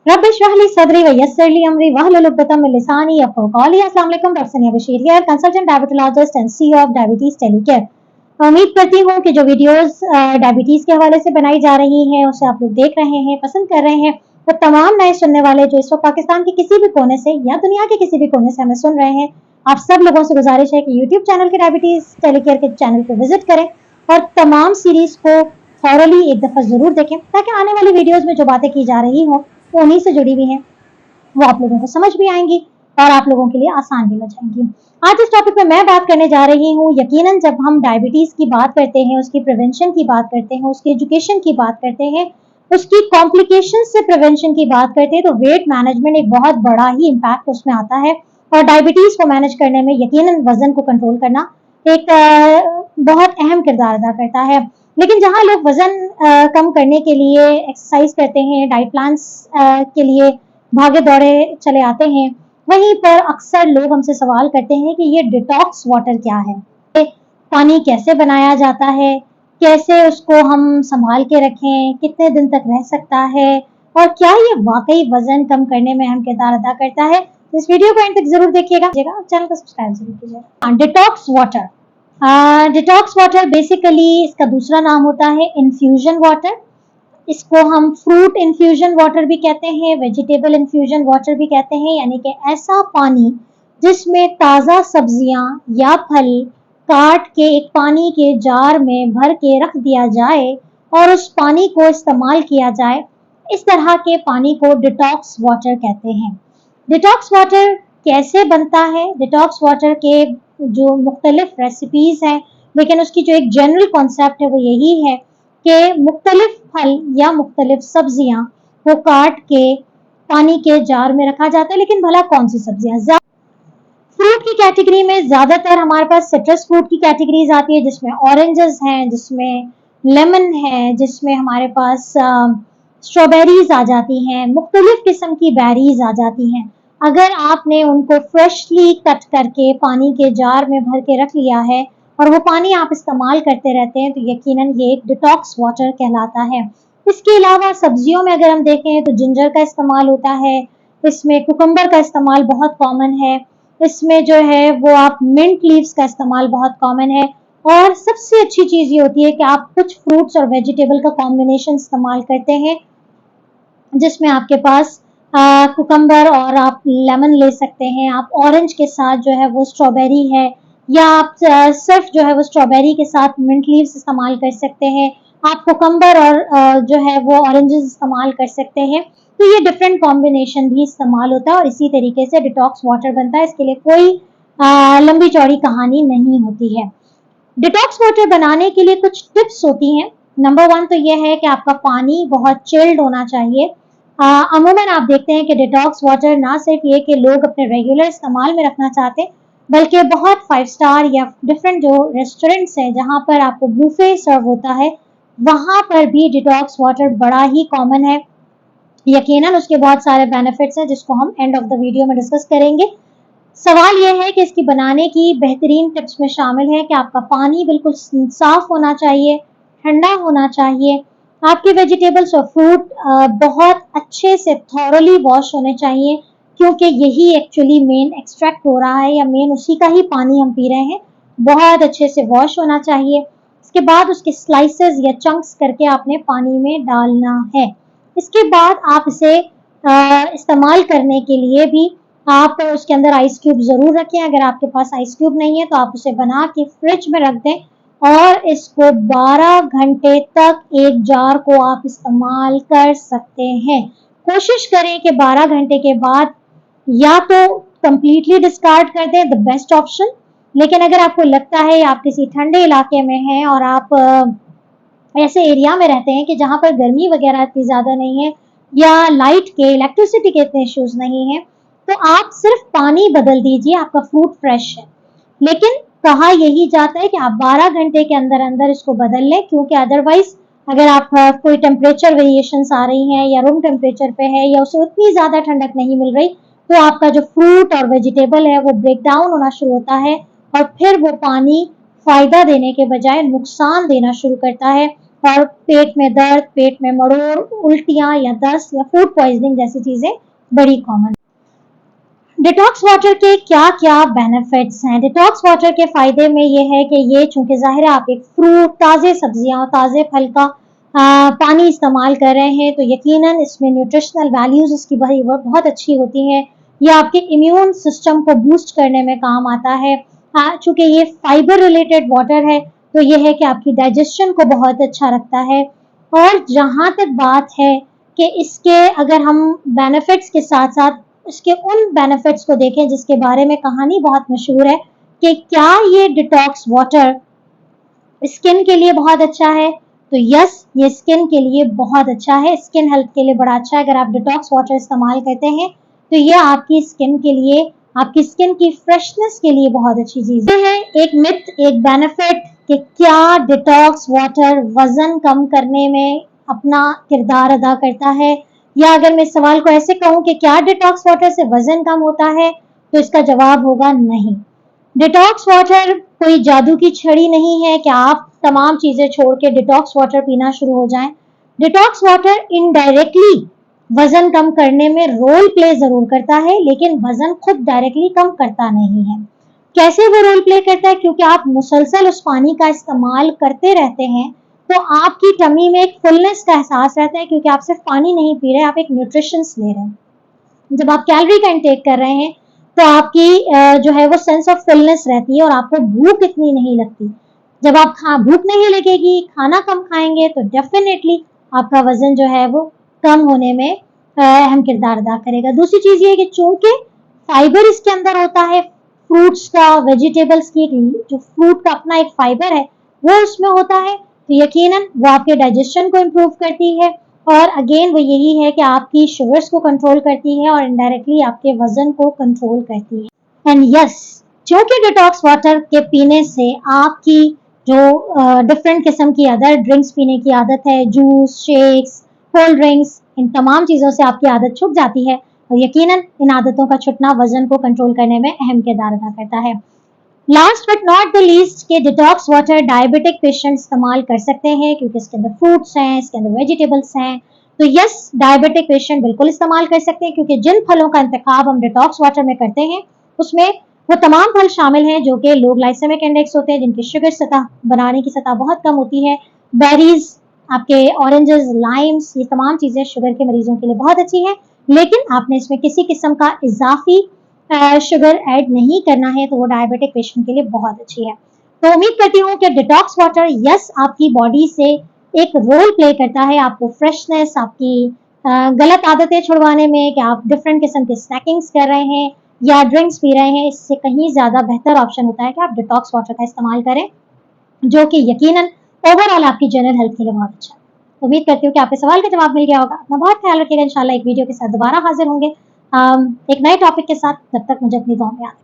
रब इश्रह ली सदरी व यस्सिर ली अमरी वहलुल उक़दतम मिन लिसानी यफ़क़हू क़ौली। अस्सलाम वालेकुम, डॉक्टर सनिया Bashir here, consultant diabetologist and CEO of diabetes टेलीकेयर। उम्मीद करती हूँ कि जो वीडियोस डायबिटीज के हवाले से बनाई जा रही हैं उसे आप लोग देख रहे हैं, पसंद कर रहे हैं। तो तमाम नए सुनने वाले जो इस वक्त पाकिस्तान के किसी भी कोने से या दुनिया के किसी भी कोने से हमें सुन रहे हैं, आप सब लोगों से गुजारिश है कि यूट्यूब चैनल के डायबिटीज टेलीकेयर के चैनल को विजिट करें और तमाम सीरीज को थॉरली एक दफा जरूर देखें, ताकि आने वाली वीडियोस में जो बातें की जा रही हों वो उन्हीं से जुड़ी हुई हैं, वो आप लोगों को समझ भी आएंगी और आप लोगों के लिए आसान भी हो जाएंगी। आज इस टॉपिक पे मैं बात करने जा रही हूँ। यकीनन जब हम डायबिटीज की बात करते हैं, उसकी प्रिवेंशन की बात करते हैं, उसकी एजुकेशन की बात करते हैं, उसकी कॉम्प्लिकेशन से प्रिवेंशन की बात करते हैं, तो वेट मैनेजमेंट एक बहुत बड़ा ही इम्पैक्ट उसमें आता है। और डायबिटीज को मैनेज करने में यकीनन वजन को कंट्रोल करना एक बहुत अहम किरदार अदा करता है। लेकिन जहाँ लोग वजन कम करने के लिए एक्सरसाइज करते हैं, डाइट प्लान्स के लिए भागे दौड़े चले आते हैं, वहीं पर अक्सर लोग हमसे सवाल करते हैं कि ये डिटॉक्स वाटर क्या है, पानी कैसे बनाया जाता है, कैसे उसको हम संभाल के रखें, कितने दिन तक रह सकता है और क्या ये वाकई वजन कम करने में अहम किरदार अदा करता है। तो इस वीडियो को एंड तक जरूर देखिएगा, चैनल को सब्सक्राइब जरूर कीजिएगा। Detox water, detox water basically इसका दूसरा नाम होता है इन्फ्यूजन वाटर। इसको हम फ्रूट इन्फ्यूजन वाटर भी कहते हैं, वेजिटेबल इन्फ्यूजन वाटर भी कहते हैं, यानी कि ऐसा पानी जिसमें ताज़ा सब्जियां या फल काट के एक पानी के जार में भर के रख दिया जाए और उस पानी को इस्तेमाल किया जाए। इस तरह के पानी को डिटॉक्स वाटर कहते हैं। डिटॉक्स वाटर कैसे बनता है? डिटॉक्स वाटर के जो मुख्तलिफ रेसिपीज हैं, लेकिन उसकी जो एक जनरल कॉन्सेप्ट है वो यही है कि मुख्तलिफ फल या मुख्तलिफ सब्जियां को काट के पानी के जार में रखा जाता है। लेकिन भला कौन सी सब्जियां? फ्रूट की कैटेगरी में ज्यादातर हमारे पास सिट्रस फ्रूट की कैटेगरीज आती है, जिसमें ऑरेंजेस हैं, जिसमें लेमन है, जिसमें हमारे पास स्ट्रॉबेरीज आ जाती हैं, मुख्तलिफ किस्म की बेरीज आ जाती हैं। अगर आपने उनको फ्रेशली कट करके पानी के जार में भर के रख लिया है और वो पानी आप इस्तेमाल करते रहते हैं, तो यकीनन ये एक डिटॉक्स वाटर कहलाता है। इसके अलावा सब्जियों में अगर हम देखें तो जिंजर का इस्तेमाल होता है, इसमें कुकम्बर का इस्तेमाल बहुत कॉमन है, इसमें जो है वो आप मिंट लीव्स का इस्तेमाल बहुत कॉमन है। और सबसे अच्छी चीज ये होती है कि आप कुछ फ्रूट्स और वेजिटेबल का कॉम्बिनेशन इस्तेमाल करते हैं, जिसमें आपके पास कुकम्बर और आप लेमन ले सकते हैं, आप ऑरेंज के साथ जो है वो स्ट्रॉबेरी है, या आप सिर्फ जो है वो स्ट्रॉबेरी के साथ मिंट लीव्स इस्तेमाल कर सकते हैं, आप कुकम्बर और जो है वो ऑरेंजेस इस्तेमाल कर सकते हैं। तो ये डिफरेंट कॉम्बिनेशन भी इस्तेमाल होता है और इसी तरीके से डिटॉक्स वाटर बनता है। इसके लिए कोई लंबी चौड़ी कहानी नहीं होती है। डिटॉक्स वाटर बनाने के लिए कुछ टिप्स होती हैं। नंबर 1 तो यह है कि आपका पानी बहुत चिल्ड होना चाहिए। अमूमन आप देखते हैं कि डिटॉक्स वाटर ना सिर्फ ये कि लोग अपने रेगुलर इस्तेमाल में रखना चाहते हैं, बल्कि बहुत 5 स्टार या डिफरेंट जो रेस्टोरेंट्स हैं जहाँ पर आपको बुफे सर्व होता है, वहाँ पर भी डिटॉक्स वाटर बड़ा ही कॉमन है। यकीनन उसके बहुत सारे बेनिफिट्स हैं जिसको हम एंड ऑफ द वीडियो में डिस्कस करेंगे। सवाल यह है कि इसकी बनाने की बेहतरीन टिप्स में शामिल है कि आपका पानी बिल्कुल साफ होना चाहिए, ठंडा होना चाहिए, आपके वेजिटेबल्स और फ्रूट बहुत अच्छे से थॉरली वॉश होने चाहिए, क्योंकि यही एक्चुअली मेन एक्सट्रैक्ट हो रहा है या मेन उसी का ही पानी हम पी रहे हैं। बहुत अच्छे से वॉश होना चाहिए। इसके बाद उसके स्लाइसेस या चंक्स करके आपने पानी में डालना है। इसके बाद आप इसे इस्तेमाल करने के लिए भी आप उसके अंदर आइस क्यूब जरूर रखें। अगर आपके पास आइस क्यूब नहीं है तो आप उसे बना के फ्रिज में रख दें और इसको 12 घंटे तक एक जार को आप इस्तेमाल कर सकते हैं। कोशिश करें कि 12 घंटे के बाद या तो कंप्लीटली डिस्कार्ड कर दें, द बेस्ट ऑप्शन। लेकिन अगर आपको लगता है आप किसी ठंडे इलाके में हैं और आप ऐसे एरिया में रहते हैं कि जहाँ पर गर्मी वगैरह इतनी ज़्यादा नहीं है या लाइट के इलेक्ट्रिसिटी के इतने इश्यूज नहीं है, तो आप सिर्फ पानी बदल दीजिए, आपका फ्रूट फ्रेश है। लेकिन कहा यही जाता है कि आप 12 घंटे के अंदर अंदर इसको बदल लें, क्योंकि अदरवाइज अगर आप कोई टेम्परेचर वेरिएशंस आ रही हैं या रूम टेम्परेचर पे है या उसे उतनी ज़्यादा ठंडक नहीं मिल रही, तो आपका जो फ्रूट और वेजिटेबल है वो ब्रेक डाउन होना शुरू होता है और फिर वो पानी फायदा देने के बजाय नुकसान देना शुरू करता है। और पेट में दर्द, पेट में मरोड़, उल्टियां या दस्त या फूड पॉइजनिंग जैसी चीजें बड़ी कॉमन। डिटॉक्स वाटर के क्या क्या बेनिफिट्स हैं? डिटॉक्स वाटर के फायदे में ये है कि ये चूंकि जाहिर है आप एक फ्रूट, ताज़े सब्जियां और ताज़े फल का पानी इस्तेमाल कर रहे हैं, तो यकीनन इसमें न्यूट्रिशनल वैल्यूज इसकी बहुत अच्छी होती हैं। ये आपके इम्यून सिस्टम को बूस्ट करने में काम आता है। चूंकि ये फाइबर रिलेटेड वाटर है, तो ये है कि आपकी डाइजेशन को बहुत अच्छा रखता है। और जहाँ तक बात है कि इसके अगर हम बेनिफिट्स के साथ साथ इसके उन बेनिफिट्स को देखें जिसके बारे में कहानी बहुत मशहूर है कि क्या ये डिटॉक्स वाटर स्किन के लिए बहुत अच्छा है, तो यस, ये स्किन के लिए बहुत अच्छा है, स्किन हेल्थ के लिए बड़ा अच्छा है। अगर आप डिटॉक्स वाटर इस्तेमाल करते हैं तो ये आपकी स्किन के लिए, आपकी स्किन की फ्रेशनेस के लिए बहुत अच्छी चीज है। एक मिथ, एक बेनिफिट कि क्या डिटॉक्स वाटर वजन कम करने में अपना किरदार अदा करता है, या अगर मैं इस सवाल को ऐसे कहूं कि क्या डिटॉक्स वाटर से वजन कम होता है, तो इसका जवाब होगा नहीं। डिटॉक्स वाटर कोई जादू की छड़ी नहीं है कि आप तमाम चीजें छोड़ के डिटॉक्स वाटर पीना शुरू हो जाएं। डिटॉक्स वाटर इनडायरेक्टली वजन कम करने में रोल प्ले जरूर करता है, लेकिन वजन खुद डायरेक्टली कम करता नहीं है। कैसे वो रोल प्ले करता है? क्योंकि आप मुसलसल उस पानी का इस्तेमाल करते रहते हैं, तो आपकी टमी में एक फुलनेस का एहसास रहता है, क्योंकि आप सिर्फ पानी नहीं पी रहे, आप एक न्यूट्रिशंस ले रहे हैं। जब आप कैलोरी का इंटेक कर रहे हैं तो आपकी जो है वो सेंस ऑफ फुलनेस रहती है और आपको भूख इतनी नहीं लगती। जब आप भूख नहीं लगेगी, खाना कम खाएंगे, तो डेफिनेटली आपका वजन जो है वो कम होने में अहम किरदार अदा करेगा। दूसरी चीज ये है कि चूंकि फाइबर इसके अंदर होता है, फ्रूट्स का, वेजिटेबल्स की, जो फ्रूट का अपना एक फाइबर है वो उसमें होता है, तो यकीनन वो आपके डाइजेशन को इम्प्रूव करती है। और अगेन वो यही है कि आपकी शुगर्स को कंट्रोल करती है और इनडायरेक्टली आपके वजन को कंट्रोल करती है। एंड यस, क्योंकि डिटॉक्स वाटर के पीने से आपकी जो डिफरेंट किस्म की अदर ड्रिंक्स पीने की आदत है, जूस, शेक्स, कोल्ड ड्रिंक्स, इन तमाम चीज़ों से आपकी आदत छूट जाती है, और यकीनन इन आदतों का छुटना वजन को कंट्रोल करने में अहम किरदार अदा करता है। Last but not the least के डिटॉक्स वाटर डायबिटिक पेशेंट इस्तेमाल कर सकते हैं, क्योंकि इसके अंदर फ्रूट्स हैं, इसके अंदर वेजिटेबल्स हैं, तो यस, डायबिटिक पेशेंट बिल्कुल इस्तेमाल कर सकते हैं, क्योंकि जिन फलों का इंतखाब हम डिटॉक्स वाटर में करते हैं उसमें वो तमाम फल शामिल हैं जो कि लो ग्लाइसेमिक इंडेक्स होते हैं, जिनकी शुगर सतह बनाने की सतह बहुत कम होती है। बेरीज, आपके ऑरेंजेस, लाइम्स, ये तमाम चीज़ें शुगर के मरीजों के लिए बहुत अच्छी हैं, लेकिन आपने इसमें किसी किस्म का इजाफी शुगर ऐड नहीं करना है, तो वो डायबिटिक पेशेंट के लिए बहुत अच्छी है। तो उम्मीद करती हूँ कि डिटॉक्स वाटर यस आपकी बॉडी से एक रोल प्ले करता है, आपको फ्रेशनेस, आपकी गलत आदतें छुड़वाने में, कि आप डिफरेंट किस्म के स्नैकिंग्स कर रहे हैं या ड्रिंक्स पी रहे हैं, इससे कहीं ज़्यादा बेहतर ऑप्शन होता है कि आप डिटॉक्स वाटर का इस्तेमाल करें, जो कि यकीनन ओवरऑल आपकी जनरल हेल्थ के लिए बहुत अच्छा है। उम्मीद करती हूँ कि आपके सवाल का जवाब मिल गया होगा। अपना बहुत ख्याल रखिएगा। इंशाल्लाह एक वीडियो के साथ दोबारा हाजिर होंगे एक नए टॉपिक के साथ। तब तक मुझे अपनी दुआ में याद रखिएगा।